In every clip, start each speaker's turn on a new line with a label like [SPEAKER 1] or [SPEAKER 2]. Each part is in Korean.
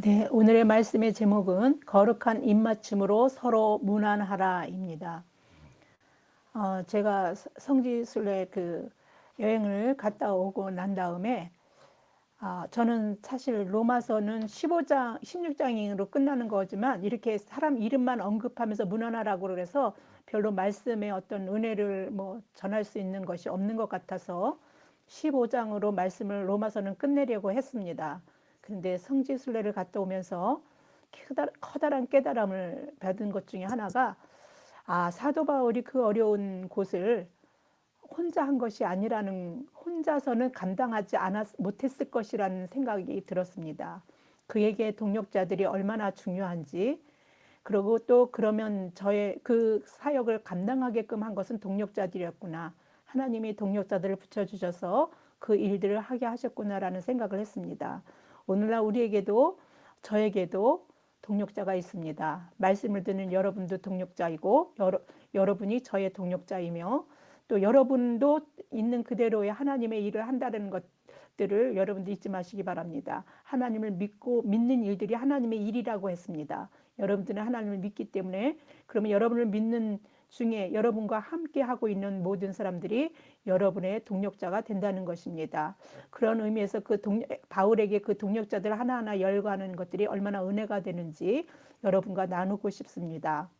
[SPEAKER 1] 네, 오늘의 말씀의 제목은 거룩한 입맞춤으로 서로 문안하라입니다. 제가 성지순례 여행을 갔다 오고 난 다음에 저는 사실 로마서는 15장, 16장으로 끝나는 거지만 이렇게 사람 이름만 언급하면서 문안하라고 그래서 별로 말씀의 어떤 은혜를 전할 수 있는 것이 없는 것 같아서 15장으로 말씀을 로마서는 끝내려고 했습니다. 그런데 성지순례를 갔다 오면서 커다란 깨달음을 받은 것 중에 하나가 사도 바울이 그 어려운 곳을 혼자 한 것이 아니라는, 혼자서는 감당하지 못했을 것이라는 생각이 들었습니다. 그에게 동력자들이 얼마나 중요한지, 그리고 또 그러면 저의 그 사역을 감당하게끔 한 것은 동력자들이었구나. 하나님이 동력자들을 붙여주셔서 그 일들을 하게 하셨구나라는 생각을 했습니다. 오늘날 우리에게도, 저에게도 동력자가 있습니다. 말씀을 듣는 여러분도 동력자이고, 여러분이 저의 동력자이며, 또 여러분도 있는 그대로의 하나님의 일을 한다는 것들을 여러분도 잊지 마시기 바랍니다. 하나님을 믿고 믿는 일들이 하나님의 일이라고 했습니다. 여러분들은 하나님을 믿기 때문에, 그러면 여러분을 믿는 중에 여러분과 함께 하고 있는 모든 사람들이 여러분의 동력자가 된다는 것입니다. 그런 의미에서 바울에게 그 동력자들 하나하나 열거하는 것들이 얼마나 은혜가 되는지 여러분과 나누고 싶습니다.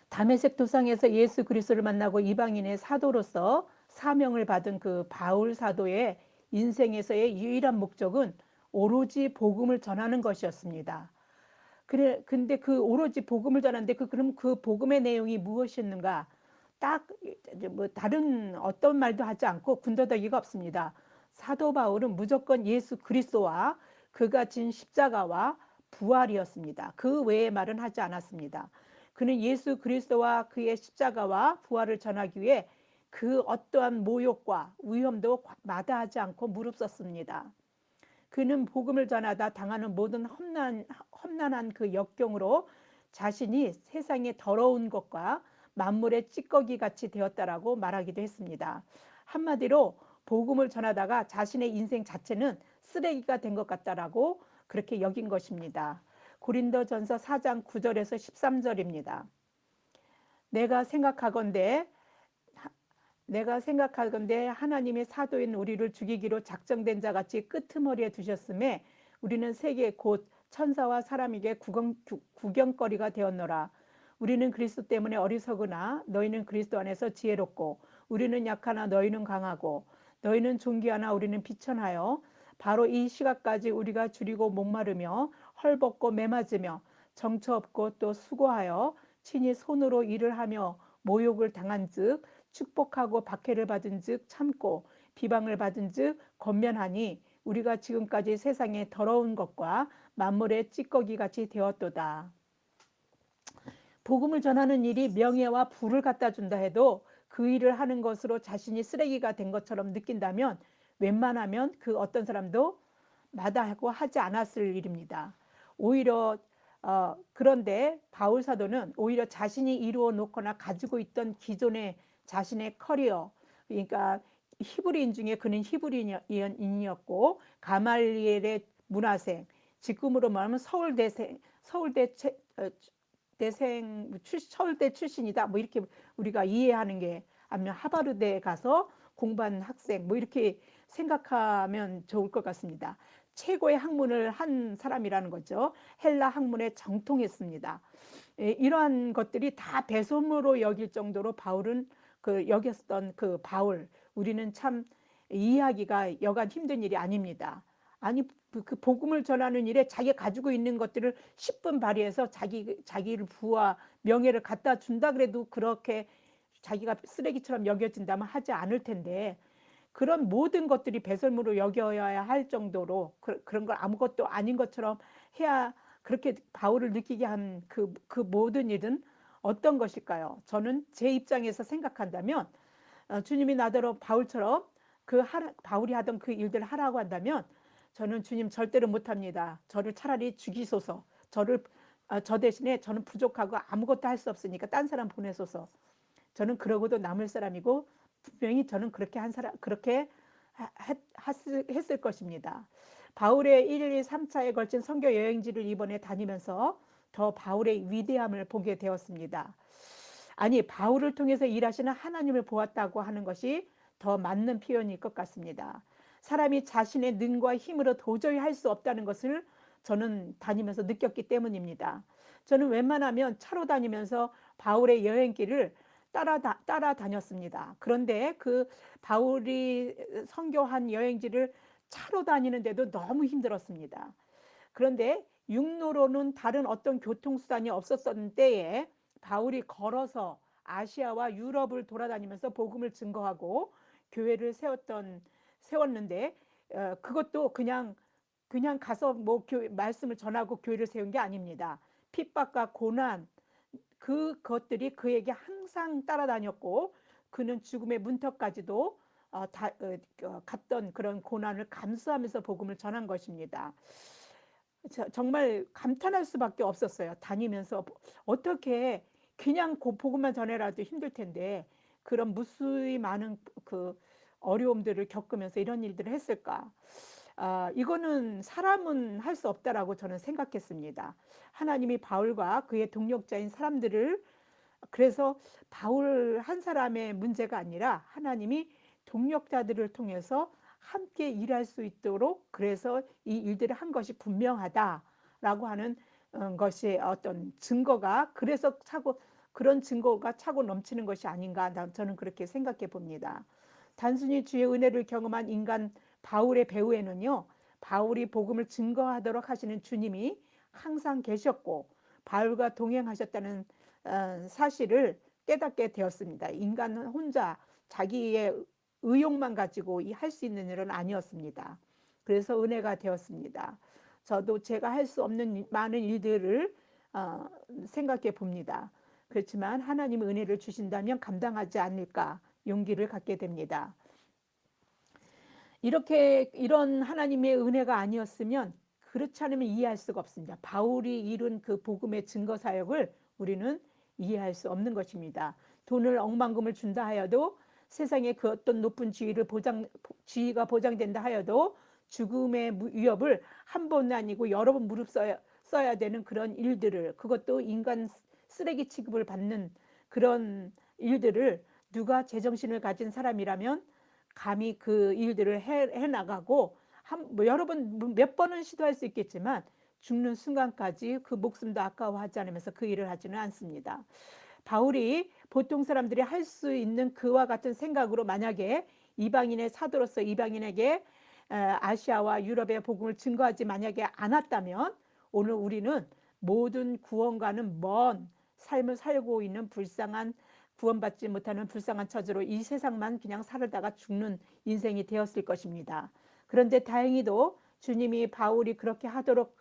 [SPEAKER 1] 다메섹 도상에서 예수 그리스도를 만나고 이방인의 사도로서 사명을 받은 그 바울 사도의 인생에서의 유일한 목적은 오로지 복음을 전하는 것이었습니다. 근데 그 오로지 복음을 전하는데 그럼 그 복음의 내용이 무엇이었는가? 딱 다른 어떤 말도 하지 않고 군더더기가 없습니다. 사도 바울은 무조건 예수 그리스도와 그가 진 십자가와 부활이었습니다. 그 외의 말은 하지 않았습니다. 그는 예수 그리스도와 그의 십자가와 부활을 전하기 위해 그 어떠한 모욕과 위험도 마다하지 않고 무릅썼습니다. 그는 복음을 전하다 당하는 모든 험난한 그 역경으로 자신이 세상의 더러운 것과 만물의 찌꺼기 같이 되었다라고 말하기도 했습니다. 한마디로 복음을 전하다가 자신의 인생 자체는 쓰레기가 된 것 같다라고 그렇게 여긴 것입니다. 고린도전서 4장 9절에서 13절입니다. 내가 생각하건대 하나님의 사도인 우리를 죽이기로 작정된 자같이 끄트머리에 두셨음에 우리는 세계 곧 천사와 사람에게 구경거리가 되었노라. 우리는 그리스도 때문에 어리석으나 너희는 그리스도 안에서 지혜롭고, 우리는 약하나 너희는 강하고, 너희는 존귀하나 우리는 비천하여 바로 이 시각까지 우리가 줄이고 목마르며 헐벗고 매맞으며 정처 없고 또 수고하여 친히 손으로 일을 하며 모욕을 당한즉 축복하고 박해를 받은즉 참고 비방을 받은즉 권면하니 우리가 지금까지 세상의 더러운 것과 만물의 찌꺼기 같이 되었도다. 복음을 전하는 일이 명예와 부를 갖다 준다 해도 그 일을 하는 것으로 자신이 쓰레기가 된 것처럼 느낀다면 웬만하면 그 어떤 사람도 마다하고 하지 않았을 일입니다. 오히려 그런데 바울 사도는 오히려 자신이 이루어 놓거나 가지고 있던 기존의 자신의 커리어, 그러니까 히브리인 중에 그는 히브리인이었고 가말리엘의 문화생, 지금으로 말하면 서울대 출신이다. 뭐 이렇게 우리가 이해하는 게, 아니면 하버드대에 가서 공부한 학생, 뭐 이렇게 생각하면 좋을 것 같습니다. 최고의 학문을 한 사람이라는 거죠. 헬라 학문에 정통했습니다. 이러한 것들이 다 배솜으로 여길 정도로 바울은 여겼던 그 바울, 우리는 참 이해하기가 여간 힘든 일이 아닙니다. 아니, 그 복음을 전하는 일에 자기가 가지고 있는 것들을 10분 발휘해서 자기를 부와 명예를 갖다 준다 그래도 그렇게 자기가 쓰레기처럼 여겨진다면 하지 않을 텐데, 그런 모든 것들이 배설물로 여겨야 할 정도로 그런 걸 아무것도 아닌 것처럼 해야 그렇게 바울을 느끼게 한 그 모든 일은 어떤 것일까요? 저는 제 입장에서 생각한다면 주님이 나더러 바울처럼 바울이 하던 그 일들을 하라고 한다면 저는 주님 절대로 못합니다. 저를 차라리 죽이소서. 저 대신에 저는 부족하고 아무것도 할 수 없으니까 딴 사람 보내소서. 저는 그러고도 남을 사람이고 분명히 저는 그렇게 했을 것입니다. 바울의 1, 2, 3차에 걸친 선교 여행지를 이번에 다니면서 더 바울의 위대함을 보게 되었습니다. 아니, 바울을 통해서 일하시는 하나님을 보았다고 하는 것이 더 맞는 표현일 것 같습니다. 사람이 자신의 능과 힘으로 도저히 할 수 없다는 것을 저는 다니면서 느꼈기 때문입니다. 저는 웬만하면 차로 다니면서 바울의 여행길을 따라다녔습니다. 그런데 그 바울이 선교한 여행지를 차로 다니는데도 너무 힘들었습니다. 그런데 육로로는 다른 어떤 교통수단이 없었던 때에 바울이 걸어서 아시아와 유럽을 돌아다니면서 복음을 증거하고 교회를 세웠는데, 그것도 그냥 가서 뭐 말씀을 전하고 교회를 세운 게 아닙니다. 핍박과 고난, 그것들이 그에게 항상 따라다녔고, 그는 죽음의 문턱까지도 갔던 그런 고난을 감수하면서 복음을 전한 것입니다. 정말 감탄할 수밖에 없었어요. 다니면서 어떻게 그냥 복음만 전해라도 힘들 텐데 그런 무수히 많은 그 어려움들을 겪으면서 이런 일들을 했을까? 이거는 사람은 할 수 없다라고 저는 생각했습니다. 하나님이 바울과 그의 동력자인 사람들을, 그래서 바울 한 사람의 문제가 아니라 하나님이 동력자들을 통해서 함께 일할 수 있도록, 그래서 이 일들을 한 것이 분명하다라고 하는 것이 어떤 증거가, 그래서 그런 증거가 차고 넘치는 것이 아닌가, 저는 그렇게 생각해 봅니다. 단순히 주의 은혜를 경험한 인간 바울의 배후에는요, 바울이 복음을 증거하도록 하시는 주님이 항상 계셨고 바울과 동행하셨다는 사실을 깨닫게 되었습니다. 인간은 혼자 자기의 의욕만 가지고 할 수 있는 일은 아니었습니다. 그래서 은혜가 되었습니다. 저도 제가 할 수 없는 많은 일들을 생각해 봅니다. 그렇지만 하나님의 은혜를 주신다면 감당하지 않을까 용기를 갖게 됩니다. 이런 하나님의 은혜가 아니었으면, 그렇지 않으면 이해할 수가 없습니다. 바울이 이룬 그 복음의 증거 사역을 우리는 이해할 수 없는 것입니다. 돈을 억만금을 준다 하여도, 세상에 그 어떤 높은 지위가 보장된다 하여도 죽음의 위협을 한 번 아니고 여러 번 써야 되는 그런 일들을, 그것도 인간 쓰레기 취급을 받는 그런 일들을 누가 제정신을 가진 사람이라면 감히 그 일들을 해나가고, 뭐 여러 번, 몇 번은 시도할 수 있겠지만 죽는 순간까지 그 목숨도 아까워하지 않으면서 그 일을 하지는 않습니다. 바울이 보통 사람들이 할 수 있는 그와 같은 생각으로 만약에 이방인의 사도로서 이방인에게 아시아와 유럽의 복음을 증거하지 만약에 않았다면, 오늘 우리는 모든 구원과는 먼 삶을 살고 있는 불쌍한, 구원받지 못하는 불쌍한 처지로 이 세상만 그냥 살다가 죽는 인생이 되었을 것입니다. 그런데 다행히도 주님이 바울이 그렇게 하도록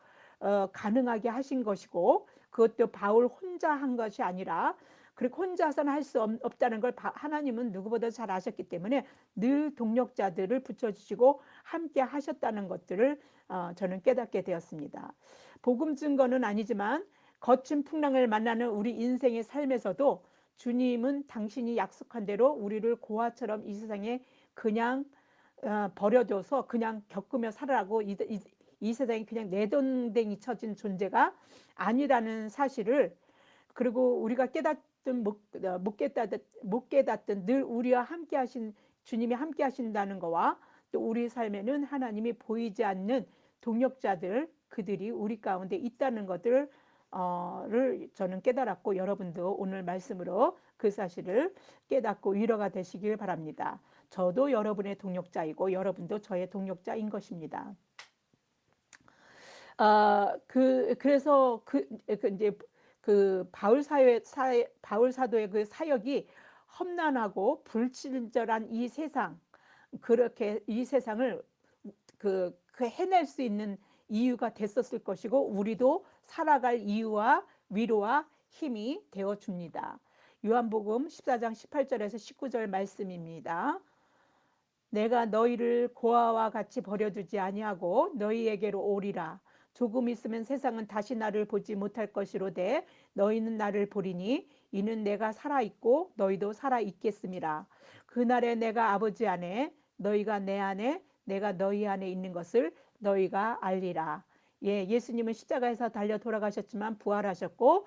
[SPEAKER 1] 가능하게 하신 것이고, 그것도 바울 혼자 한 것이 아니라, 그리고 혼자서는 할 수 없다는 걸 하나님은 누구보다 잘 아셨기 때문에 늘 동력자들을 붙여주시고 함께 하셨다는 것들을 저는 깨닫게 되었습니다. 복음 증거는 아니지만 거친 풍랑을 만나는 우리 인생의 삶에서도 주님은 당신이 약속한 대로 우리를 고아처럼 이 세상에 그냥 버려둬서 그냥 겪으며 살아라고, 이 세상에 그냥 내동댕이 쳐진 존재가 아니라는 사실을, 그리고 우리가 깨닫든 못 깨닫든 늘 우리와 함께 하신 주님이 함께 하신다는 거와, 또 우리 삶에는 하나님이 보이지 않는 동력자들, 그들이 우리 가운데 있다는 것들을 저는 깨달았고, 여러분도 오늘 말씀으로 그 사실을 깨닫고 위로가 되시길 바랍니다. 저도 여러분의 동력자이고 여러분도 저의 동력자인 것입니다. 그래서 이제 그 바울 사도의 그 사역이 험난하고 불친절한 이 세상, 그렇게 이 세상을 해낼 수 있는 이유가 됐었을 것이고, 우리도 살아갈 이유와 위로와 힘이 되어 줍니다. 요한복음 14장 18절에서 19절 말씀입니다. 내가 너희를 고아와 같이 버려두지 아니하고 너희에게로 오리라. 조금 있으면 세상은 다시 나를 보지 못할 것이로되 너희는 나를 보리니 이는 내가 살아있고 너희도 살아있겠음이라. 그날에 내가 아버지 안에, 너희가 내 안에, 내가 너희 안에 있는 것을 너희가 알리라. 예, 예수님은 십자가에서 달려 돌아가셨지만 부활하셨고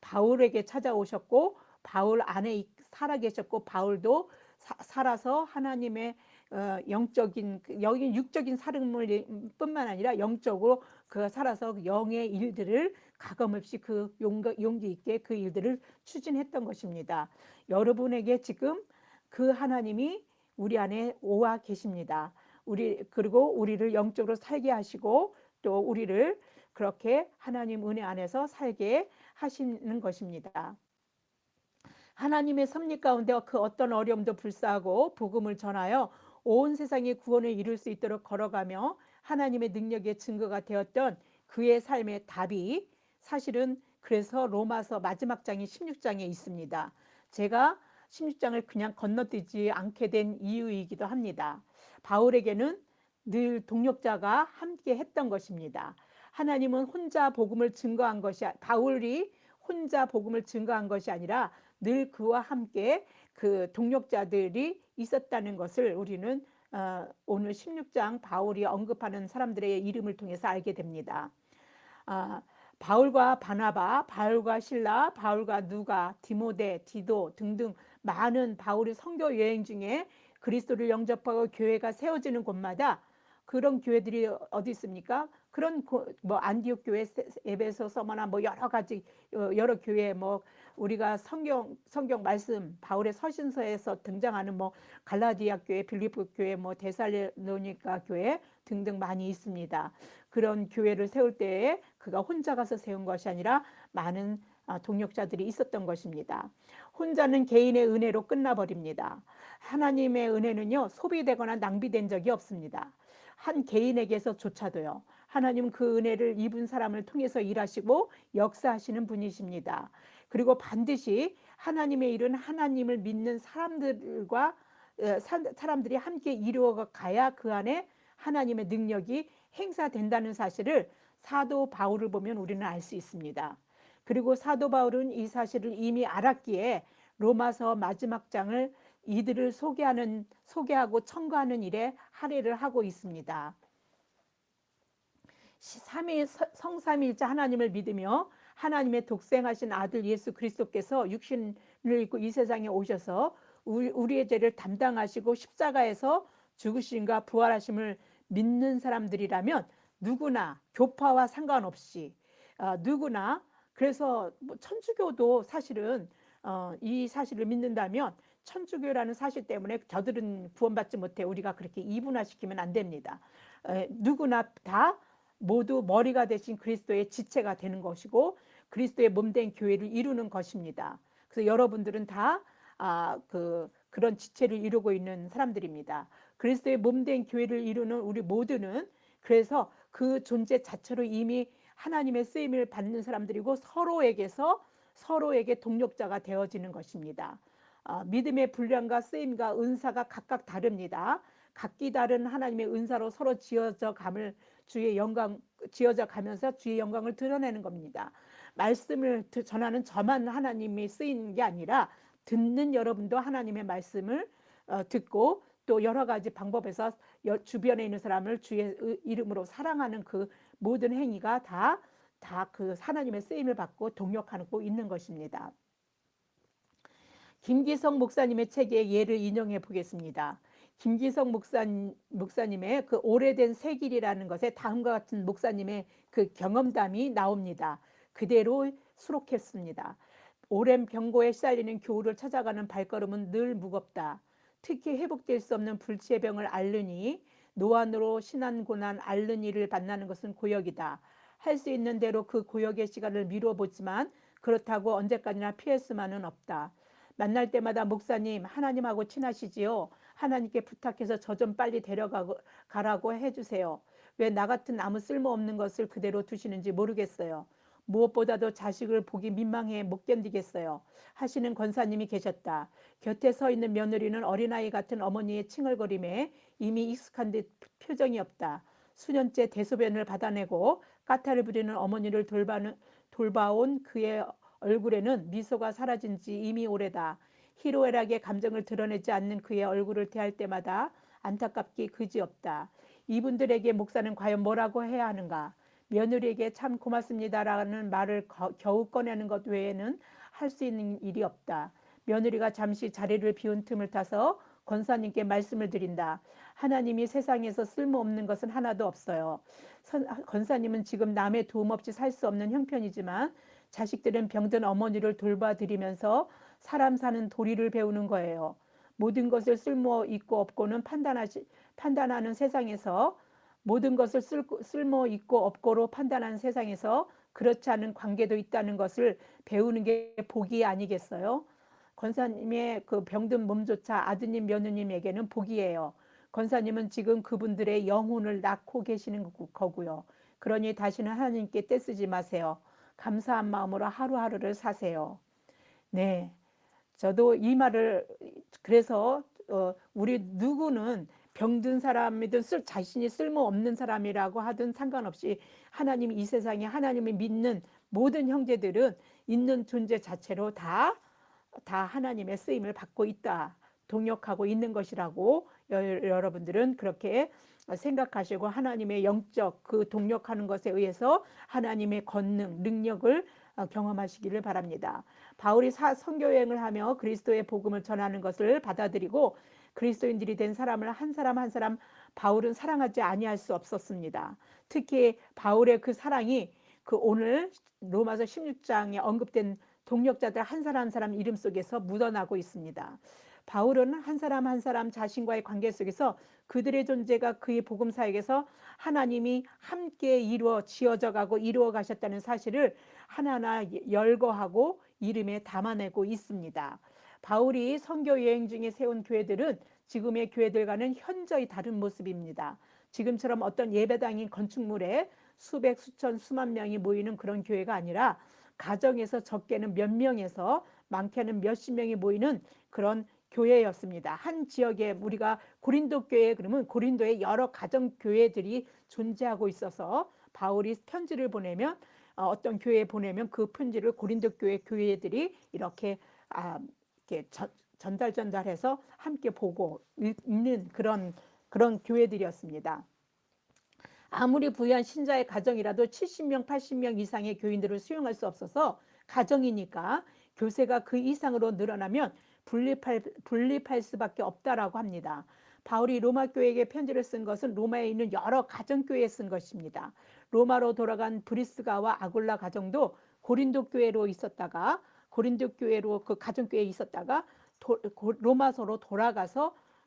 [SPEAKER 1] 바울에게 찾아오셨고 바울 안에 살아 계셨고 바울도 살아서 하나님의 영적인 여기 육적인 사랑물뿐만 아니라 영적으로 그 살아서 영의 일들을 가감없이 그 용기 있게 그 일들을 추진했던 것입니다. 여러분에게 지금 그 하나님이 우리 안에 오와 계십니다. 그리고 우리를 영적으로 살게 하시고 또 우리를 그렇게 하나님 은혜 안에서 살게 하시는 것입니다. 하나님의 섭리 가운데 그 어떤 어려움도 불사하고 복음을 전하여 온 세상의 구원을 이룰 수 있도록 걸어가며 하나님의 능력의 증거가 되었던 그의 삶의 답이 사실은 그래서 로마서 마지막 장이 16장에 있습니다. 제가 16장을 그냥 건너뛰지 않게 된 이유이기도 합니다. 바울에게는 늘 동력자가 함께 했던 것입니다. 하나님은 혼자 복음을 증거한 것이 바울이 혼자 복음을 증거한 것이 아니라 늘 그와 함께 그 동력자들이 있었다는 것을 우리는 오늘 16장 바울이 언급하는 사람들의 이름을 통해서 알게 됩니다. 바울과 바나바, 바울과 실라, 바울과 누가, 디모데, 디도 등등 많은 바울의 선교 여행 중에 그리스도를 영접하고 교회가 세워지는 곳마다 그런 교회들이 어디 있습니까? 그런 뭐 안디옥 교회, 에베소, 서머나 뭐 여러 가지 여러 교회 뭐 우리가 성경 말씀 바울의 서신서에서 등장하는 뭐 갈라디아 교회, 빌립보 교회, 뭐 데살로니가 교회 등등 많이 있습니다. 그런 교회를 세울 때에 그가 혼자 가서 세운 것이 아니라 많은 동력자들이 있었던 것입니다. 혼자는 개인의 은혜로 끝나버립니다. 하나님의 은혜는요 소비되거나 낭비된 적이 없습니다. 한 개인에게서조차도요 하나님은 그 은혜를 입은 사람을 통해서 일하시고 역사하시는 분이십니다. 그리고 반드시 하나님의 일은 하나님을 믿는 사람들과 사람들이 함께 이루어 가야 그 안에 하나님의 능력이 행사된다는 사실을 사도 바울을 보면 우리는 알 수 있습니다. 그리고 사도 바울은 이 사실을 이미 알았기에 로마서 마지막 장을 이들을 소개하고 청구하는 일에 할애를 하고 있습니다. 성삼위일체 하나님을 믿으며 하나님의 독생하신 아들 예수 그리스도께서 육신을 입고 이 세상에 오셔서 우리의 죄를 담당하시고 십자가에서 죽으심과 부활하심을 믿는 사람들이라면 누구나 교파와 상관없이 누구나 그래서 뭐 천주교도 사실은 이 사실을 믿는다면 천주교라는 사실 때문에 저들은 구원받지 못해 우리가 그렇게 이분화시키면 안 됩니다. 누구나 다 모두 머리가 되신 그리스도의 지체가 되는 것이고 그리스도의 몸된 교회를 이루는 것입니다. 그래서 여러분들은 다 그런 지체를 이루고 있는 사람들입니다. 그리스도의 몸된 교회를 이루는 우리 모두는 그래서 그 존재 자체로 이미 하나님의 쓰임을 받는 사람들이고 서로에게 동력자가 되어지는 것입니다. 믿음의 분량과 쓰임과 은사가 각각 다릅니다. 각기 다른 하나님의 은사로 서로 지어져 가면서 주의 영광을 드러내는 겁니다. 말씀을 전하는 저만 하나님이 쓰이는 게 아니라 듣는 여러분도 하나님의 말씀을 듣고 또 여러 가지 방법에서 주변에 있는 사람을 주의 이름으로 사랑하는 그 모든 행위가 다 그 하나님의 쓰임을 받고 동력하고 있는 것입니다. 김기성 목사님의 책의 예를 인용해 보겠습니다. 김기성 목사님의 그 오래된 새 길이라는 것에 다음과 같은 목사님의 그 경험담이 나옵니다. 그대로 수록했습니다. 오랜 병고에 시달리는 교우를 찾아가는 발걸음은 늘 무겁다. 특히 회복될 수 없는 불치의 병을 앓느니 노안으로 신한 고난 앓는 일을 만나는 것은 고역이다. 할 수 있는 대로 그 고역의 시간을 미뤄보지만 그렇다고 언제까지나 피할 수만은 없다. 만날 때마다 목사님 하나님하고 친하시지요. 하나님께 부탁해서 저 좀 빨리 데려가라고 해주세요. 왜 나 같은 아무 쓸모없는 것을 그대로 두시는지 모르겠어요. 무엇보다도 자식을 보기 민망해 못 견디겠어요. 하시는 권사님이 계셨다. 곁에 서 있는 며느리는 어린아이 같은 어머니의 칭얼거림에 이미 익숙한 듯 표정이 없다. 수년째 대소변을 받아내고 까탈을 부리는 어머니를 돌봐온 그의 얼굴에는 미소가 사라진 지 이미 오래다. 희로애락의 감정을 드러내지 않는 그의 얼굴을 대할 때마다 안타깝기 그지없다. 이분들에게 목사는 과연 뭐라고 해야 하는가? 며느리에게 참 고맙습니다라는 말을 겨우 꺼내는 것 외에는 할 수 있는 일이 없다. 며느리가 잠시 자리를 비운 틈을 타서 권사님께 말씀을 드린다. 하나님이 세상에서 쓸모없는 것은 하나도 없어요. 권사님은 지금 남의 도움 없이 살 수 없는 형편이지만 자식들은 병든 어머니를 돌봐드리면서 사람 사는 도리를 배우는 거예요. 모든 것을 쓸모 있고 없고는 판단하는 세상에서, 모든 것을 쓸모 있고 없고로 판단하는 세상에서 그렇지 않은 관계도 있다는 것을 배우는 게 복이 아니겠어요? 권사님의 그 병든 몸조차 아드님 며느님에게는 복이에요. 권사님은 지금 그분들의 영혼을 낳고 계시는 거고요. 그러니 다시는 하나님께 떼쓰지 마세요. 감사한 마음으로 하루하루를 사세요. 네, 저도 이 말을, 그래서 우리 누구는 병든 사람이든 자신이 쓸모없는 사람이라고 하든 상관없이 하나님, 이 세상에 하나님을 믿는 모든 형제들은 있는 존재 자체로 다 하나님의 쓰임을 받고 있다, 동역하고 있는 것이라고 여러분들은 그렇게 생각하시고 하나님의 영적 그 동역하는 것에 의해서 하나님의 권능, 능력을 경험하시기를 바랍니다. 바울이 선교 여행을 하며 그리스도의 복음을 전하는 것을 받아들이고 그리스도인들이 된 사람을 한 사람 한 사람 바울은 사랑하지 아니할 수 없었습니다. 특히 바울의 그 사랑이 그 오늘 로마서 16장에 언급된 동역자들 한 사람 한 사람 이름 속에서 묻어나고 있습니다. 바울은 한 사람 한 사람 자신과의 관계 속에서 그들의 존재가 그의 복음 사역에서 하나님이 함께 지어져 가고 이루어 가셨다는 사실을 하나하나 열거하고 이름에 담아내고 있습니다. 바울이 선교 여행 중에 세운 교회들은 지금의 교회들과는 현저히 다른 모습입니다. 지금처럼 어떤 예배당인 건축물에 수백, 수천, 수만 명이 모이는 그런 교회가 아니라 가정에서 적게는 몇 명에서 많게는 몇십 명이 모이는 그런 교회였습니다. 한 지역에 우리가 고린도 교회 그러면 고린도에 여러 가정 교회들이 존재하고 있어서 바울이 편지를 보내면 어떤 교회에 보내면 그 편지를 고린도 교회 교회들이 이렇게 이렇게 전달해서 함께 보고 있는 그런 교회들이었습니다. 아무리 부유한 신자의 가정이라도 70명, 80명 이상의 교인들을 수용할 수 없어서 가정이니까 교세가 그 이상으로 늘어나면 분립할 수밖에 없다라고 합니다. 바울이 로마 교회에게 편지를 쓴 것은 로마에 있는 여러 가정교회에 쓴 것입니다. 로마로 돌아간 브리스가와 아굴라 가정도 고린도 교회로 있었다가 고린도 교회로 그 가정교회에 있었다가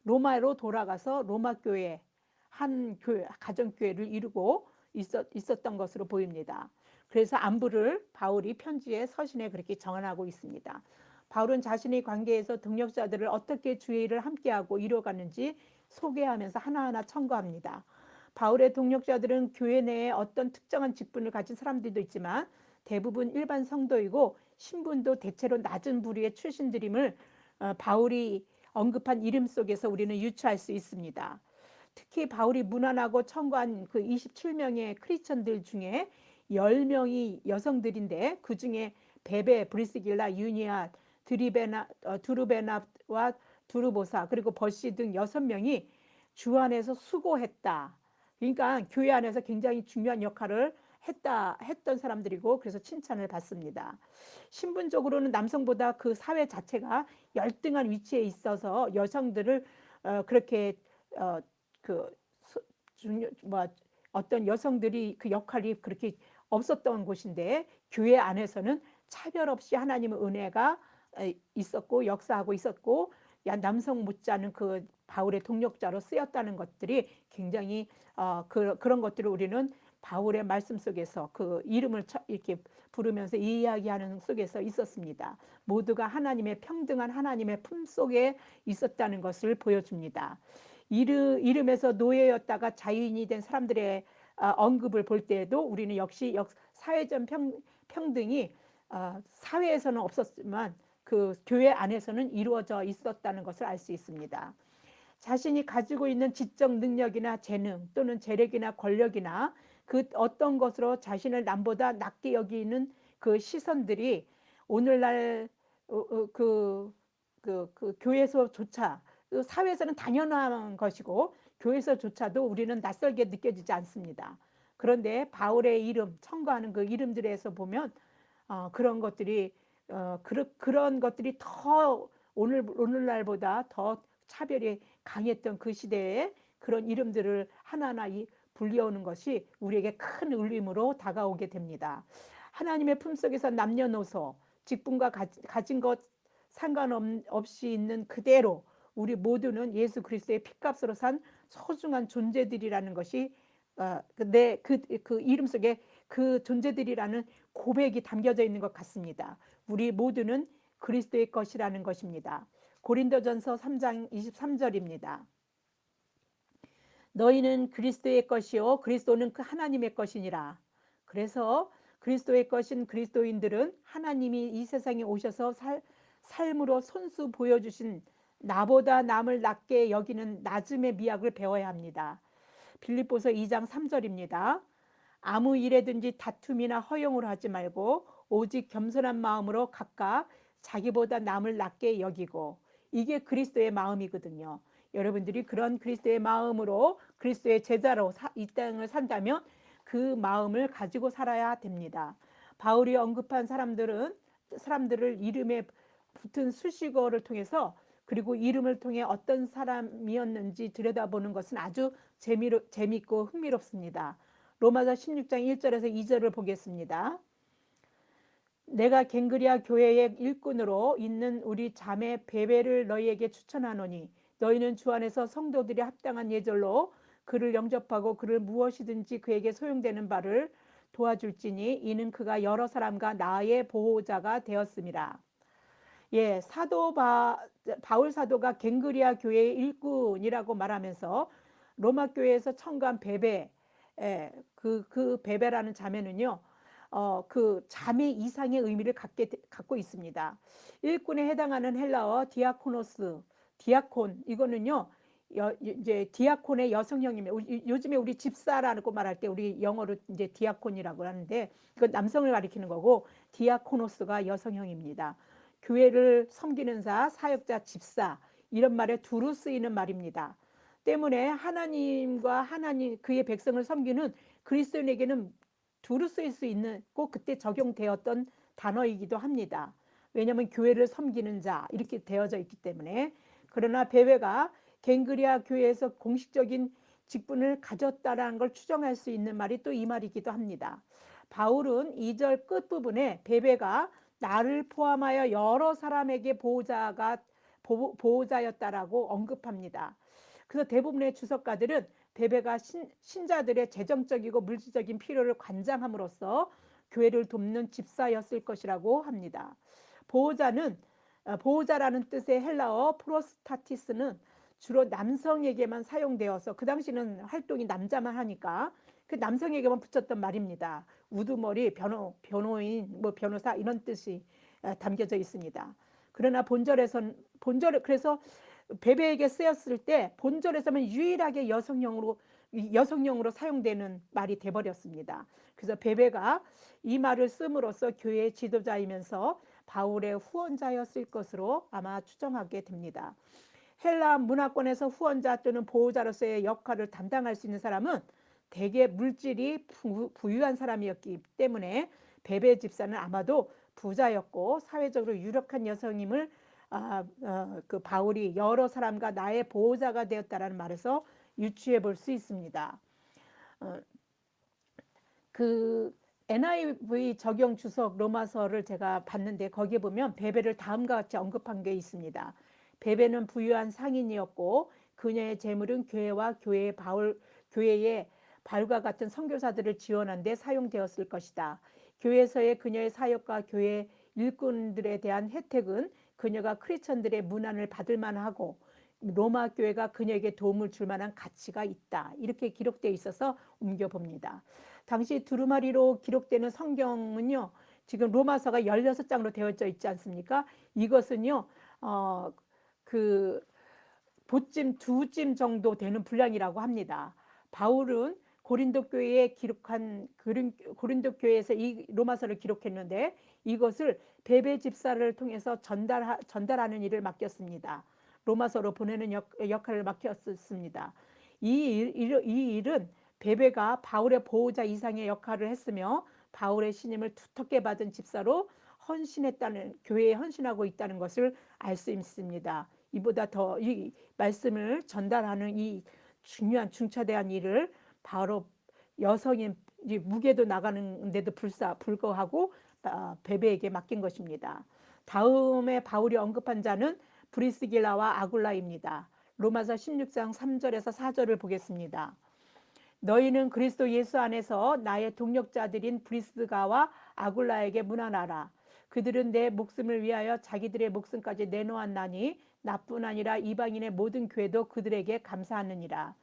[SPEAKER 1] 로마로 돌아가서 로마 교회 한 교회, 가정교회를 이루고 있었던 것으로 보입니다. 그래서 안부를 바울이 편지에 서신에 그렇게 전하고 있습니다. 바울은 자신의 관계에서 동역자들을 어떻게 주의를 함께하고 이루어가는지 소개하면서 하나하나 첨가합니다. 바울의 동역자들은 교회 내에 어떤 특정한 직분을 가진 사람들도 있지만 대부분 일반 성도이고 신분도 대체로 낮은 부류의 출신들임을 바울이 언급한 이름 속에서 우리는 유추할 수 있습니다. 특히 바울이 문안하고 청구한 그 27명의 크리스천들 중에 10명이 여성들인데 그 중에 베베, 브리스길라, 유니아, 두루베나와 두루보사 그리고 버시 등 6명이 주 안에서 수고했다. 그러니까 교회 안에서 굉장히 중요한 역할을 했던 사람들이고 그래서 칭찬을 받습니다. 신분적으로는 남성보다 그 사회 자체가 열등한 위치에 있어서 여성들을 그렇게 그 어떤 여성들이 그 역할이 그렇게 없었던 곳인데 교회 안에서는 차별 없이 하나님의 은혜가 있었고 역사하고 있었고 남성 못지않은 그 바울의 동력자로 쓰였다는 것들이 굉장히 그런 것들을 우리는 바울의 말씀 속에서 그 이름을 이렇게 부르면서 이야기하는 속에서 있었습니다. 모두가 하나님의 평등한 하나님의 품 속에 있었다는 것을 보여줍니다. 이름에서 노예였다가 자유인이 된 사람들의 언급을 볼 때에도 우리는 역시 사회적 평등이 사회에서는 없었지만 그 교회 안에서는 이루어져 있었다는 것을 알 수 있습니다. 자신이 가지고 있는 지적 능력이나 재능 또는 재력이나 권력이나 그 어떤 것으로 자신을 남보다 낮게 여기는 그 시선들이 오늘날 그 교회에서조차 사회에서는 당연한 것이고 교회에서조차도 우리는 낯설게 느껴지지 않습니다. 그런데 바울의 이름, 청구하는 그 이름들에서 보면 그런 것들이 그런 것들이 더 오늘날보다 더 차별이 강했던 그 시대에 그런 이름들을 하나하나 불려오는 것이 우리에게 큰 울림으로 다가오게 됩니다. 하나님의 품속에서 남녀노소, 직분과 가진 것 상관없이 있는 그대로 우리 모두는 예수 그리스도의 피값으로 산 소중한 존재들이라는 것이 그 이름 속에 그 존재들이라는 고백이 담겨져 있는 것 같습니다. 우리 모두는 그리스도의 것이라는 것입니다. 고린도전서 3장 23절입니다. 너희는 그리스도의 것이요 그리스도는 그 하나님의 것이니라. 그래서 그리스도의 것인 그리스도인들은 하나님이 이 세상에 오셔서 삶으로 손수 보여주신 나보다 남을 낮게 여기는 낮음의 미학을 배워야 합니다. 빌립보서 2장 3절입니다. 아무 일에든지 다툼이나 허용을 하지 말고 오직 겸손한 마음으로 각각 자기보다 남을 낮게 여기고, 이게 그리스도의 마음이거든요. 여러분들이 그런 그리스도의 마음으로 그리스도의 제자로 이 땅을 산다면 그 마음을 가지고 살아야 됩니다. 바울이 언급한 사람들을 이름에 붙은 수식어를 통해서, 그리고 이름을 통해 어떤 사람이었는지 들여다보는 것은 아주 재미있고 흥미롭습니다. 로마서 16장 1절에서 2절을 보겠습니다. 내가 갱그리아 교회의 일꾼으로 있는 우리 자매 베베를 너희에게 추천하노니 너희는 주 안에서 성도들이 합당한 예절로 그를 영접하고 그를 무엇이든지 그에게 소용되는 바를 도와줄지니 이는 그가 여러 사람과 나의 보호자가 되었음이라. 예, 바울 사도가 갱그리아 교회의 일꾼이라고 말하면서 로마 교회에서 청구한 베베, 그 베베라는 자매는요, 그 자매 이상의 의미를 갖고 있습니다. 일꾼에 해당하는 헬라어 디아콘, 이거는요, 이제 디아콘의 여성형입니다. 요즘에 우리 집사라고 말할 때 우리 영어로 이제 디아콘이라고 하는데, 이건 남성을 가리키는 거고, 디아코노스가 여성형입니다. 교회를 섬기는 사역자, 집사, 이런 말에 두루 쓰이는 말입니다. 때문에 하나님과 그의 백성을 섬기는 그리스도인에게는 두루 쓰일 수 있는, 꼭 그때 적용되었던 단어이기도 합니다. 왜냐하면 교회를 섬기는 자 이렇게 되어져 있기 때문에. 그러나 베베가 갱그리아 교회에서 공식적인 직분을 가졌다라는 걸 추정할 수 있는 말이 또 이 말이기도 합니다. 바울은 2절 끝부분에 베베가 나를 포함하여 여러 사람에게 보호자였다라고 언급합니다. 그래서 대부분의 주석가들은 베베가 신자들의 재정적이고 물질적인 필요를 관장함으로써 교회를 돕는 집사였을 것이라고 합니다. 보호자라는 뜻의 헬라어 프로스타티스는 주로 남성에게만 사용되어서, 그 당시는 활동이 남자만 하니까 그 남성에게만 붙였던 말입니다. 우두머리, 변호인, 변호사 이런 뜻이 담겨져 있습니다. 그러나 그래서 베베에게 쓰였을 때 본절에서만 유일하게 여성용으로 사용되는 말이 돼버렸습니다. 그래서 베베가 이 말을 씀으로써 교회의 지도자이면서 바울의 후원자였을 것으로 아마 추정하게 됩니다. 헬라 문화권에서 후원자 또는 보호자로서의 역할을 담당할 수 있는 사람은 대개 물질이 부유한 사람이었기 때문에 베베 집사는 아마도 부자였고 사회적으로 유력한 여성임을 그 바울이 여러 사람과 나의 보호자가 되었다라는 말에서 유추해 볼 수 있습니다. 그 NIV 적용 주석 로마서를 제가 봤는데 거기에 보면 베베를 다음과 같이 언급한 게 있습니다. 베베는 부유한 상인이었고 그녀의 재물은 교회와 교회의 바울과 같은 선교사들을 지원하는 데 사용되었을 것이다. 교회에서의 그녀의 사역과 교회 일꾼들에 대한 혜택은 그녀가 크리스천들의 문안을 받을 만하고 로마 교회가 그녀에게 도움을 줄 만한 가치가 있다. 이렇게 기록되어 있어서 옮겨봅니다. 당시 두루마리로 기록되는 성경은요, 지금 로마서가 16장으로 되어져 있지 않습니까? 이것은요, 그 보찜 2찜 정도 되는 분량이라고 합니다. 바울은 고린도 교회에서 이 로마서를 기록했는데 이것을 베베 집사를 통해서 전달하는 일을 맡겼습니다. 로마서로 보내는 역할을 맡겼습니다. 이 일은 베베가 바울의 보호자 이상의 역할을 했으며 바울의 신임을 두텁게 받은 집사로 헌신했다는, 교회에 헌신하고 있다는 것을 알 수 있습니다. 이보다 더 이 말씀을 전달하는 이 중요한 중차대한 일을 바로 여성인 무게도 나가는데도 불구하고 베베에게 맡긴 것입니다. 다음에 바울이 언급한 자는 브리스길라와 아굴라입니다. 로마서 16장 3절에서 4절을 보겠습니다. 너희는 그리스도 예수 안에서 나의 동력자들인 브리스가와 아굴라에게 문안하라. 그들은 내 목숨을 위하여 자기들의 목숨까지 내놓았나니 나뿐 아니라 이방인의 모든 교회도 그들에게 감사하느니라.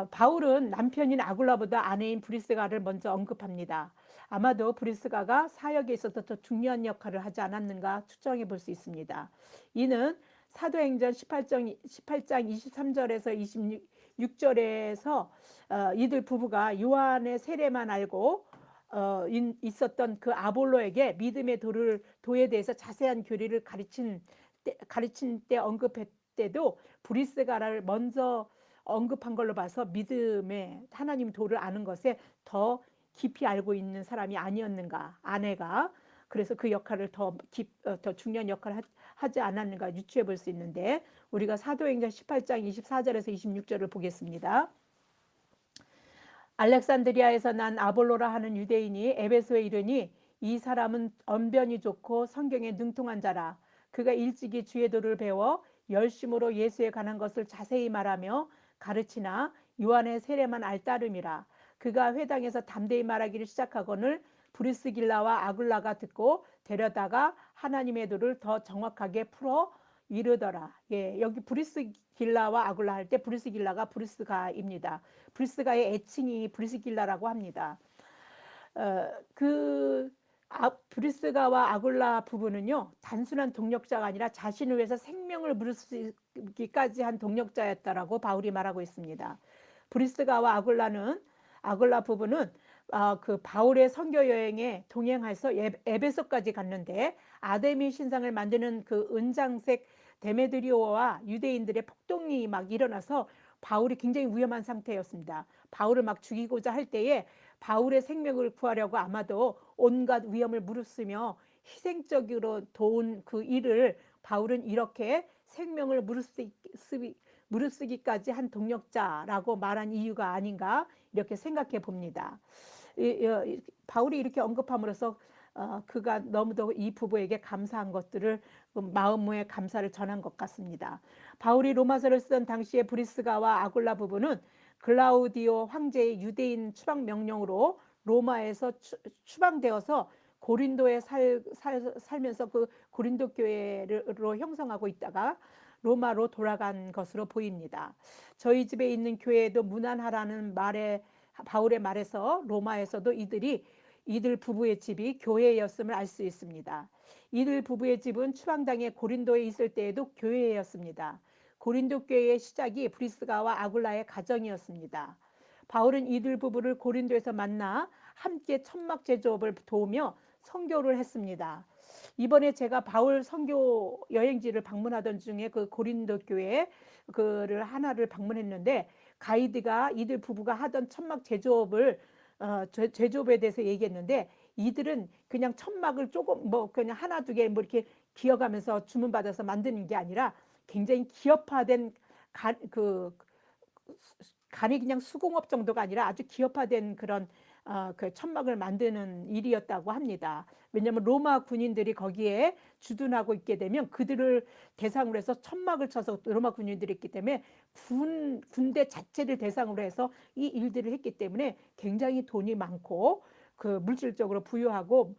[SPEAKER 1] 바울은 남편인 아굴라보다 아내인 브리스가를 먼저 언급합니다. 아마도 브리스가가 사역에 있어서 더 중요한 역할을 하지 않았는가 추정해 볼 수 있습니다. 이는 사도행전 18장 23절에서 26절에서 이들 부부가 요한의 세례만 알고 있었던 그 아볼로에게 믿음의 도에 대해서 자세한 교리를 가르친 때 언급할 때도 브리스가를 먼저 언급한 걸로 봐서 믿음의 하나님 도를 아는 것에 더 깊이 알고 있는 사람이 아니었는가, 아내가. 그래서 그 역할을 더 중요한 역할을 하지 않았는가 유추해 볼 수 있는데, 우리가 사도행전 18장 24절에서 26절을 보겠습니다. 알렉산드리아에서 난 아볼로라 하는 유대인이 에베소에 이르니 이 사람은 언변이 좋고 성경에 능통한 자라. 그가 일찍이 주의 도를 배워 열심으로 예수에 관한 것을 자세히 말하며 가르치나 요한의 세례만 알따름이라. 그가 회당에서 담대히 말하기를 시작하거늘 브리스길라와 아굴라가 듣고 데려다가 하나님의 도를 더 정확하게 풀어 이르더라. 예, 여기 브리스길라와 아굴라 할 때 브리스길라가 브리스가입니다. 브리스가의 애칭이 브리스길라라고 합니다. 브리스가와 아굴라 부부는요, 단순한 동력자가 아니라 자신을 위해서 생명을 무릅쓰기까지 한 동력자였다라고 바울이 말하고 있습니다. 브리스가와 아굴라 부부는 그 바울의 선교 여행에 동행해서 에베소까지 갔는데 아데미 신상을 만드는 그 은장색 데메드리오와 유대인들의 폭동이 막 일어나서 바울이 굉장히 위험한 상태였습니다. 바울을 막 죽이고자 할 때에 바울의 생명을 구하려고 아마도 온갖 위험을 무릅쓰며 희생적으로 도운 그 일을 바울은 이렇게 생명을 무릅쓰기까지 한 동력자라고 말한 이유가 아닌가 이렇게 생각해 봅니다. 바울이 이렇게 언급함으로써 그가 너무도 이 부부에게 감사한 것들을 마음의 감사를 전한 것 같습니다. 바울이 로마서를 쓰던 당시에 브리스가와 아굴라 부부는 글라우디오 황제의 유대인 추방 명령으로 로마에서 추방되어서 고린도에 살면서 그 고린도 교회로 형성하고 있다가 로마로 돌아간 것으로 보입니다. 저희 집에 있는 교회에도 문안하라는 바울의 말에서 로마에서도 이들 부부의 집이 교회였음을 알 수 있습니다. 이들 부부의 집은 추방당해 고린도에 있을 때에도 교회였습니다. 고린도 교회의 시작이 브리스가와 아굴라의 가정이었습니다. 바울은 이들 부부를 고린도에서 만나 함께 천막 제조업을 도우며 선교를 했습니다. 이번에 제가 바울 선교 여행지를 방문하던 중에 그 고린도 교회 그를 하나를 방문했는데 가이드가 이들 부부가 하던 천막 제조업을 제조업에 대해서 얘기했는데 이들은 그냥 천막을 조금 그냥 하나 두 개 이렇게 기어가면서 주문받아서 만드는 게 아니라 굉장히 기업화된 간이 그냥 수공업 정도가 아니라 아주 기업화된 그런 그 천막을 만드는 일이었다고 합니다. 왜냐하면 로마 군인들이 거기에 주둔하고 있게 되면 그들을 대상으로 해서 천막을 쳐서 로마 군인들이 있기 때문에 군대 자체를 대상으로 해서 이 일들을 했기 때문에 굉장히 돈이 많고 그 물질적으로 부유하고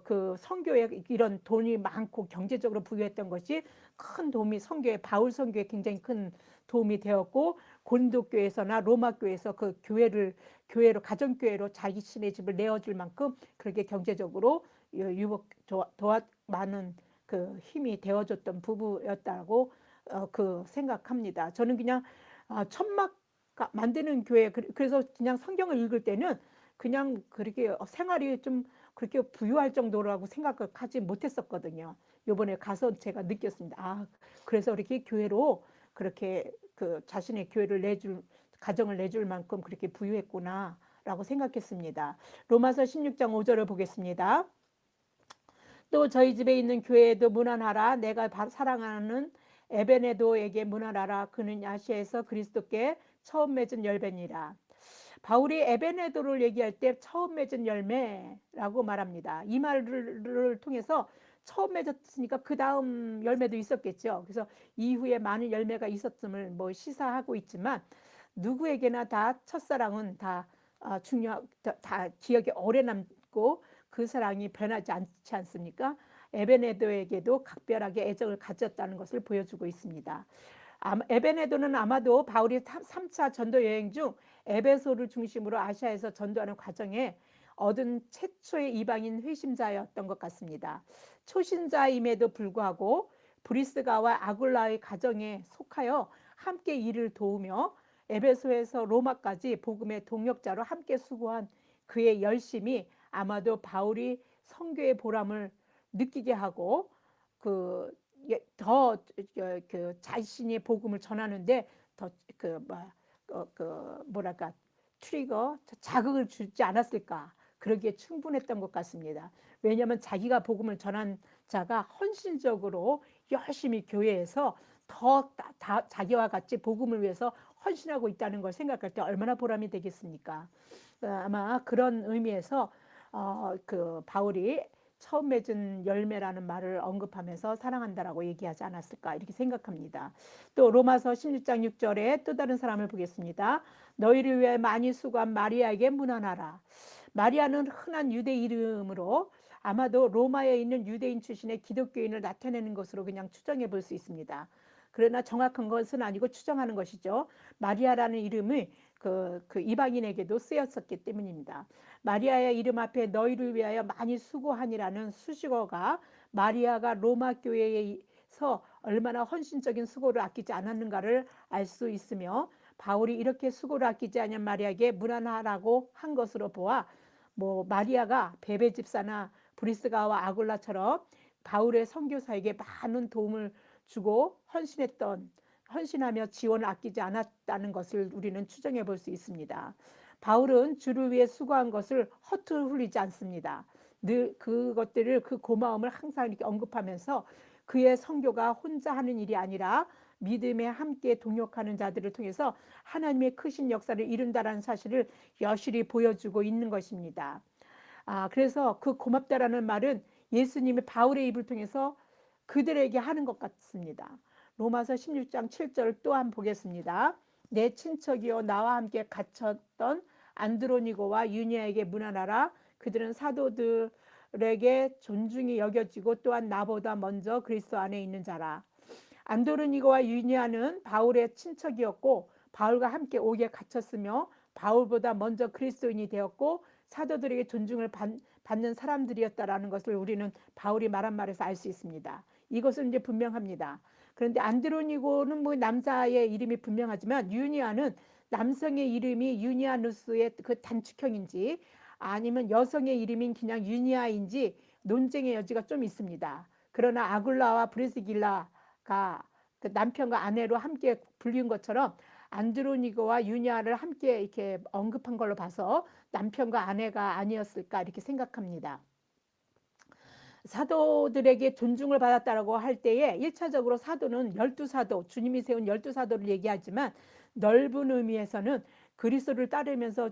[SPEAKER 1] 그 선교에 이런 돈이 많고 경제적으로 부유했던 것이 큰 도움이 바울 선교에 굉장히 큰 도움이 되었고 고린도 교회에서나 로마 교회에서 그 교회로 가정교회로 자신의 집을 내어줄 만큼 그렇게 경제적으로 많은 그 힘이 되어줬던 부부였다고 그 생각합니다. 저는 그냥 천막 만드는 교회 그래서 그냥 성경을 읽을 때는 그냥 그렇게 생활이 좀 그렇게 부유할 정도라고 생각을 하지 못했었거든요. 요번에 가서 제가 느꼈습니다. 그래서 이렇게 교회로 그렇게 그 자신의 교회를 내줄 가정을 내줄 만큼 그렇게 부유했구나라고 생각했습니다. 로마서 16장 5절을 보겠습니다. 또 저희 집에 있는 교회에도 문안하라. 내가 사랑하는 에베네도에게 문안하라. 그는 아시아에서 그리스도께 처음 맺은 열매니라. 바울이 에베네도를 얘기할 때 처음 맺은 열매라고 말합니다. 이 말을 통해서 처음 맺었으니까 그 다음 열매도 있었겠죠. 그래서 이후에 많은 열매가 있었음을 뭐 시사하고 있지만 누구에게나 다 첫사랑은 다 다 기억에 오래 남고 그 사랑이 변하지 않지 않습니까? 에베네도에게도 각별하게 애정을 가졌다는 것을 보여주고 있습니다. 에베네도는 아마도 바울이 3차 전도 여행 중 에베소를 중심으로 아시아에서 전도하는 과정에 얻은 최초의 이방인 회심자였던 것 같습니다. 초신자임에도 불구하고 브리스가와 아굴라의 가정에 속하여 함께 일을 도우며 에베소에서 로마까지 복음의 동역자로 함께 수고한 그의 열심이 아마도 바울이 선교의 보람을 느끼게 하고 더 자신의 복음을 전하는데 더 뭐랄까 트리거 자극을 주지 않았을까. 그러기에 충분했던 것 같습니다. 왜냐하면 자기가 복음을 전한 자가 헌신적으로 열심히 교회에서 더 자기와 같이 복음을 위해서 헌신하고 있다는 걸 생각할 때 얼마나 보람이 되겠습니까? 아마 그런 의미에서 그 바울이 처음 맺은 열매라는 말을 언급하면서 사랑한다라고 얘기하지 않았을까 이렇게 생각합니다. 또 로마서 16장 6절에 또 다른 사람을 보겠습니다. 너희를 위해 많이 수고한 마리아에게 문안하라. 마리아는 흔한 유대 이름으로 아마도 로마에 있는 유대인 출신의 기독교인을 나타내는 것으로 그냥 추정해 볼 수 있습니다. 그러나 정확한 것은 아니고 추정하는 것이죠. 마리아라는 이름이 그 이방인에게도 쓰였었기 때문입니다. 마리아의 이름 앞에 너희를 위하여 많이 수고하니라는 수식어가 마리아가 로마 교회에서 얼마나 헌신적인 수고를 아끼지 않았는가를 알 수 있으며 바울이 이렇게 수고를 아끼지 않은 마리아에게 문안하라고 한 것으로 보아 뭐 마리아가 베베 집사나 브리스가와 아굴라처럼 바울의 선교사에게 많은 도움을 주고 헌신하며 지원을 아끼지 않았다는 것을 우리는 추정해 볼 수 있습니다. 바울은 주를 위해 수고한 것을 허투루 흘리지 않습니다. 늘 그것들을 그 고마움을 항상 이렇게 언급하면서 그의 선교가 혼자 하는 일이 아니라 믿음에 함께 동역하는 자들을 통해서 하나님의 크신 역사를 이룬다라는 사실을 여실히 보여주고 있는 것입니다. 그래서 그 고맙다라는 말은 예수님이 바울의 입을 통해서 그들에게 하는 것 같습니다. 로마서 16장 7절 또한 보겠습니다. 내 친척이요 나와 함께 갇혔던 안드로니고와 유니아에게 문안하라. 그들은 사도들에게 존중이 여겨지고 또한 나보다 먼저 그리스도 안에 있는 자라. 안드로니고와 유니아는 바울의 친척이었고 바울과 함께 옥에 갇혔으며 바울보다 먼저 그리스도인이 되었고 사도들에게 존중을 받는 사람들이었다라는 것을 우리는 바울이 말한 말에서 알 수 있습니다. 이것은 이제 분명합니다. 그런데 안드로니고는 뭐 남자의 이름이 분명하지만 유니아는 남성의 이름이 유니아누스의 그 단축형인지 아니면 여성의 이름인 그냥 유니아인지 논쟁의 여지가 좀 있습니다. 그러나 아굴라와 브리스길라가 그 남편과 아내로 함께 불린 것처럼 안드로니고와 유니아를 함께 이렇게 언급한 걸로 봐서 남편과 아내가 아니었을까 이렇게 생각합니다. 사도들에게 존중을 받았다라고 할 때에 1차적으로 사도는 12사도, 주님이 세운 12사도를 얘기하지만 넓은 의미에서는 그리스도를 따르면서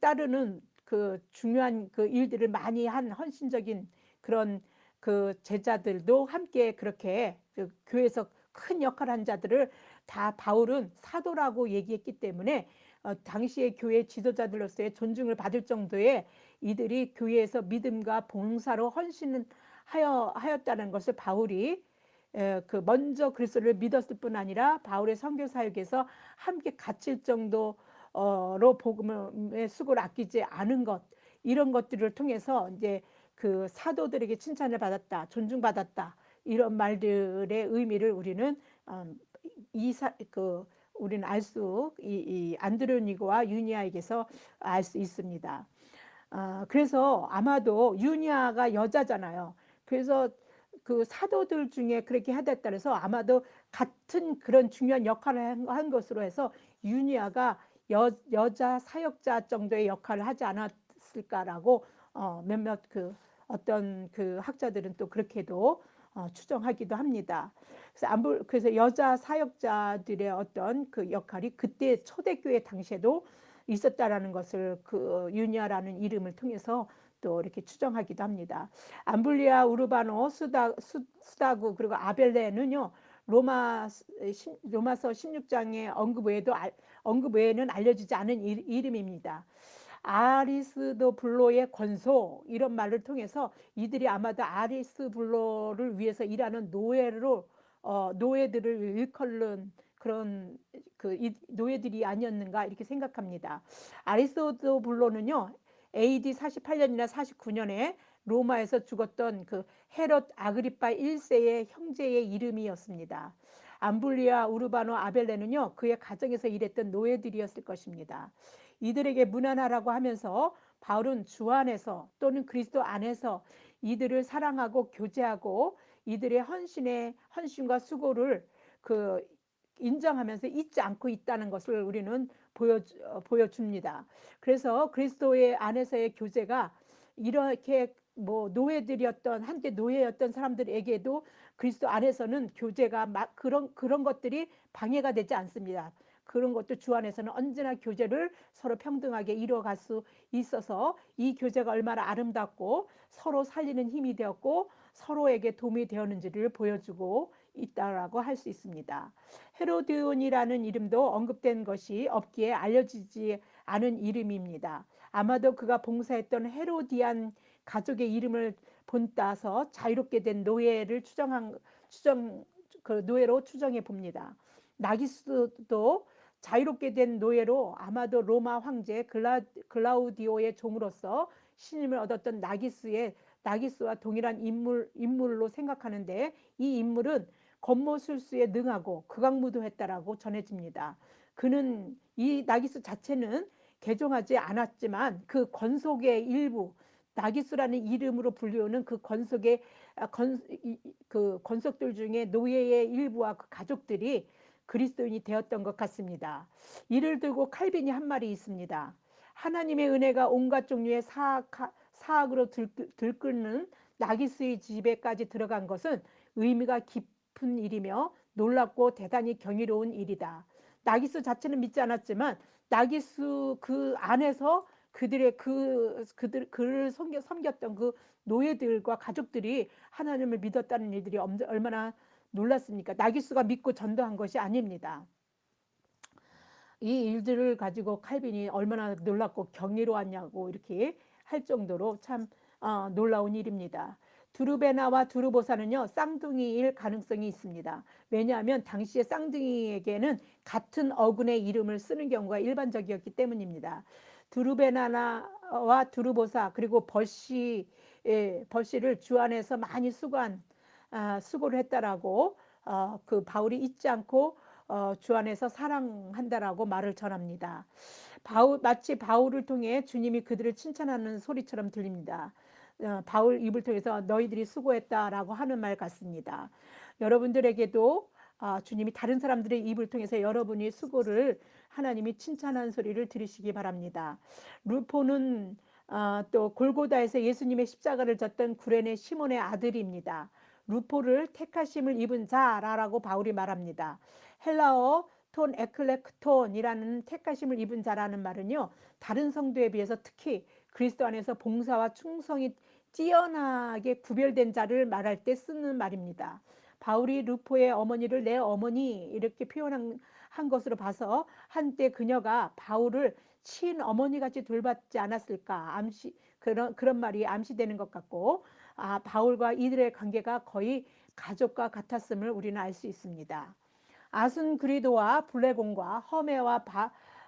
[SPEAKER 1] 따르는 그 중요한 그 일들을 많이 한 헌신적인 그런 그 제자들도 함께 그렇게 그 교회에서 큰 역할을 한 자들을 다 바울은 사도라고 얘기했기 때문에 당시의 교회 지도자들로서의 존중을 받을 정도의 이들이 교회에서 믿음과 봉사로 헌신하였다는 것을 바울이 그 먼저 그리스도를 믿었을 뿐 아니라 바울의 선교 사역에서 함께 갇힐 정도로 복음의 수고를 아끼지 않은 것 이런 것들을 통해서 이제 그 사도들에게 칭찬을 받았다, 존중받았다 이런 말들의 의미를 우리는 우리는 이 안드로니고와 유니아에게서 알 수 있습니다. 그래서 아마도 유니아가 여자잖아요. 그래서 그 사도들 중에 그렇게 하였다 그래서 아마도 같은 그런 중요한 역할을 한 것으로 해서 유니아가 여자 사역자 정도의 역할을 하지 않았을까라고 몇몇 그 어떤 그 학자들은 또 그렇게도 추정하기도 합니다. 그래서 여자 사역자들의 어떤 그 역할이 그때 초대교회 당시에도 있었다라는 것을 그 유니아라는 이름을 통해서 또 이렇게 추정하기도 합니다. 암블리아, 우르바노, 수다구 그리고 아벨레는요 로마서 16장의 언급 외에는 알려지지 않은 이름입니다. 아리스도블로의 권소 이런 말을 통해서 이들이 아마도 아리스블로를 위해서 일하는 노예들을 일컬는 그런 그 노예들이 아니었는가 이렇게 생각합니다. 아리스도블로는요 AD 48년이나 49년에 로마에서 죽었던 그 헤롯 아그리파 1세의 형제의 이름이었습니다. 암블리아, 우르바노, 아벨레는요 그의 가정에서 일했던 노예들이었을 것입니다. 이들에게 문안하라고 하면서 바울은 주 안에서 또는 그리스도 안에서 이들을 사랑하고 교제하고 이들의 헌신과 수고를 그 인정하면서 잊지 않고 있다는 것을 우리는 보여줍니다. 그래서 그리스도의 안에서의 교제가 이렇게 뭐 노예들이었던 한때 노예였던 사람들에게도 그리스도 안에서는 교제가 막 그런 것들이 방해가 되지 않습니다. 그런 것도 주 안에서는 언제나 교제를 서로 평등하게 이루어갈 수 있어서 이 교제가 얼마나 아름답고 서로 살리는 힘이 되었고 서로에게 도움이 되었는지를 보여주고 있다라고 할 수 있습니다. 헤로디온이라는 이름도 언급된 것이 없기에 알려지지 않은 이름입니다. 아마도 그가 봉사했던 헤로디안 가족의 이름을 본따서 자유롭게 된 노예를 노예로 추정해 봅니다. 나기스도 자유롭게 된 노예로 아마도 로마 황제 글라우디오의 종으로서 신임을 얻었던 나기스와 동일한 인물로 생각하는데 이 인물은 권모술수에 능하고 극악무도했다라고 전해집니다. 그는 이 나기스 자체는 개종하지 않았지만 그 권속의 일부 나기스라는 이름으로 불리우는 그 권속들 중에 노예의 일부와 그 가족들이 그리스도인이 되었던 것 같습니다. 이를 들고 칼빈이 한 말이 있습니다. 하나님의 은혜가 온갖 종류의 사악으로 들끓는 나기스의 집에까지 들어간 것은 의미가 깊은 일이며 놀랍고 대단히 경이로운 일이다. 나기스 자체는 믿지 않았지만 나기스 그 안에서 그를 섬겼던 그 노예들과 가족들이 하나님을 믿었다는 일들이 얼마나 놀랐습니까? 나기스가 믿고 전도한 것이 아닙니다. 이 일들을 가지고 칼빈이 얼마나 놀랍고 경이로웠냐고 이렇게 할 정도로 참 놀라운 일입니다. 두르베나와 두르보사는요 쌍둥이일 가능성이 있습니다. 왜냐하면 당시의 쌍둥이에게는 같은 어근의 이름을 쓰는 경우가 일반적이었기 때문입니다. 두르베나와 두르보사 그리고 버시를 주 안에서 많이 수고를 했다라고 그 바울이 잊지 않고 주 안에서 사랑한다라고 말을 전합니다. 마치 바울을 통해 주님이 그들을 칭찬하는 소리처럼 들립니다. 바울 입을 통해서 너희들이 수고했다라고 하는 말 같습니다. 여러분들에게도 주님이 다른 사람들의 입을 통해서 여러분이 수고를 하나님이 칭찬하는 소리를 들으시기 바랍니다. 루포는 또 골고다에서 예수님의 십자가를 졌던 구레네 시몬의 아들입니다. 루포를 택하심을 입은 자라고 바울이 말합니다. 헬라어 톤 에클렉톤이라는 택하심을 입은 자라는 말은요. 다른 성도에 비해서 특히 그리스도 안에서 봉사와 충성이 뛰어나게 구별된 자를 말할 때 쓰는 말입니다. 바울이 루포의 어머니를 내 어머니 이렇게 표현한 것으로 봐서 한때 그녀가 바울을 친어머니같이 돌봤지 않았을까 그런 말이 암시되는 것 같고 바울과 이들의 관계가 거의 가족과 같았음을 우리는 알 수 있습니다. 아순그리도와 블레곤과 허메와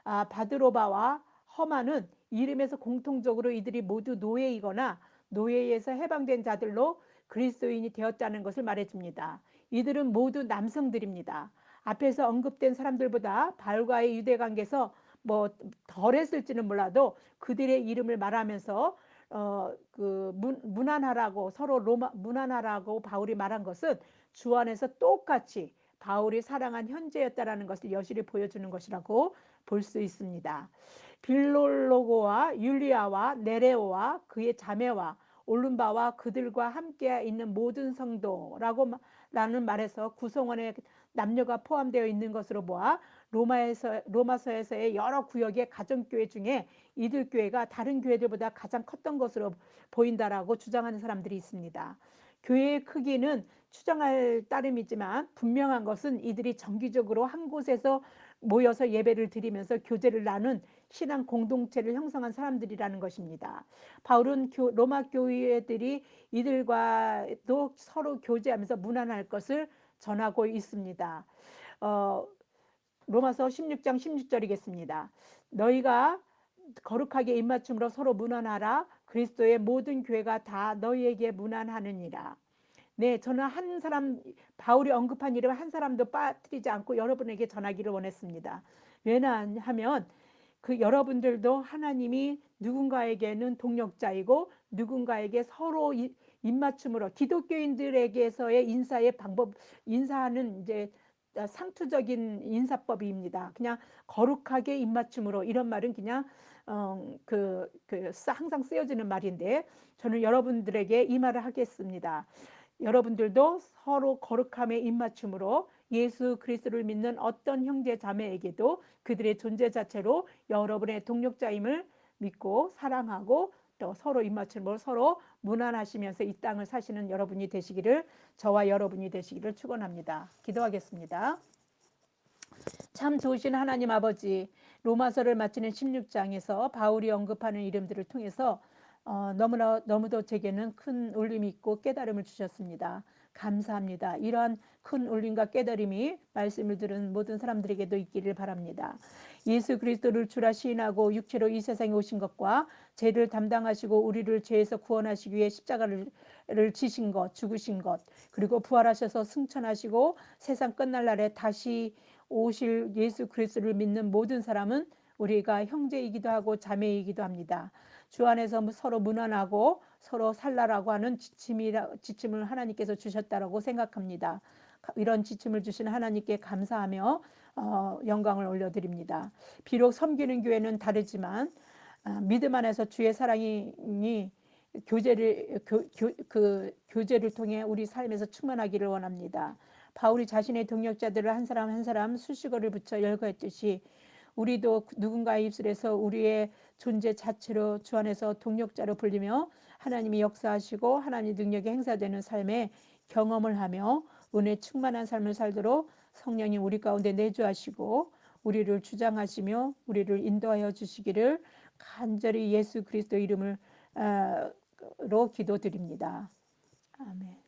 [SPEAKER 1] 바드로바와 허마는 이름에서 공통적으로 이들이 모두 노예이거나 노예에서 해방된 자들로 그리스도인이 되었다는 것을 말해줍니다. 이들은 모두 남성들입니다. 앞에서 언급된 사람들보다 바울과의 유대 관계에서 뭐 덜했을지는 몰라도 그들의 이름을 말하면서 무난하라고 서로 무난하라고 바울이 말한 것은 주 안에서 똑같이 바울이 사랑한 현재였다라는 것을 여실히 보여주는 것이라고 볼 수 있습니다. 빌롤로고와 율리아와 네레오와 그의 자매와 올른바와 그들과 함께 있는 모든 성도라고 라는 말에서 구성원의 남녀가 포함되어 있는 것으로 보아 로마서에서의 여러 구역의 가정교회 중에 이들 교회가 다른 교회들보다 가장 컸던 것으로 보인다라고 주장하는 사람들이 있습니다. 교회의 크기는 추정할 따름이지만 분명한 것은 이들이 정기적으로 한 곳에서 모여서 예배를 드리면서 교제를 나눈 신앙 공동체를 형성한 사람들이라는 것입니다. 바울은 로마 교회들이 이들과도 서로 교제하면서 무난할 것을 전하고 있습니다. 로마서 16장 16절이겠습니다. 너희가 거룩하게 입맞춤으로 서로 무난하라. 그리스도의 모든 교회가 다 너희에게 무난하느니라. 네, 저는 한 사람, 바울이 언급한 이름 한 사람도 빠뜨리지 않고 여러분에게 전하기를 원했습니다. 왜냐하면 그 여러분들도 하나님이 누군가에게는 동력자이고 누군가에게 서로 입맞춤으로 기독교인들에게서의 인사의 방법, 인사하는 이제 상투적인 인사법입니다. 그냥 거룩하게 입맞춤으로 이런 말은 그냥 항상 쓰여지는 말인데 저는 여러분들에게 이 말을 하겠습니다. 여러분들도 서로 거룩함의 입맞춤으로 예수 그리스도를 믿는 어떤 형제 자매에게도 그들의 존재 자체로 여러분의 동력자임을 믿고 사랑하고 또 서로 입맞춤으로 서로 무난하시면서 이 땅을 사시는 여러분이 되시기를 저와 여러분이 되시기를 축원합니다. 기도하겠습니다. 참 좋으신 하나님 아버지, 로마서를 마치는 16장에서 바울이 언급하는 이름들을 통해서 너무도 제게는 큰 울림이 있고 깨달음을 주셨습니다. 감사합니다. 이러한 큰 울림과 깨달음이 말씀을 들은 모든 사람들에게도 있기를 바랍니다. 예수 그리스도를 주라 시인하고 육체로 이 세상에 오신 것과 죄를 담당하시고 우리를 죄에서 구원하시기 위해 십자가를 지신 것, 죽으신 것, 그리고 부활하셔서 승천하시고 세상 끝날 날에 다시 오실 예수 그리스도를 믿는 모든 사람은 우리가 형제이기도 하고 자매이기도 합니다. 주 안에서 서로 무난하고 서로 살라라고 하는 지침을 하나님께서 주셨다라고 생각합니다. 이런 지침을 주신 하나님께 감사하며 영광을 올려드립니다. 비록 섬기는 교회는 다르지만 믿음 안에서 주의 사랑이 교제를 통해 우리 삶에서 충만하기를 원합니다. 바울이 자신의 동역자들을 한 사람 한 사람 수식어를 붙여 열거했듯이 우리도 누군가의 입술에서 우리의 존재 자체로 주 안에서 동역자로 불리며 하나님이 역사하시고 하나님 능력이 행사되는 삶의 경험을 하며 은혜 충만한 삶을 살도록 성령이 우리 가운데 내주하시고 우리를 주장하시며 우리를 인도하여 주시기를 간절히 예수 그리스도 이름으로 기도드립니다. 아멘.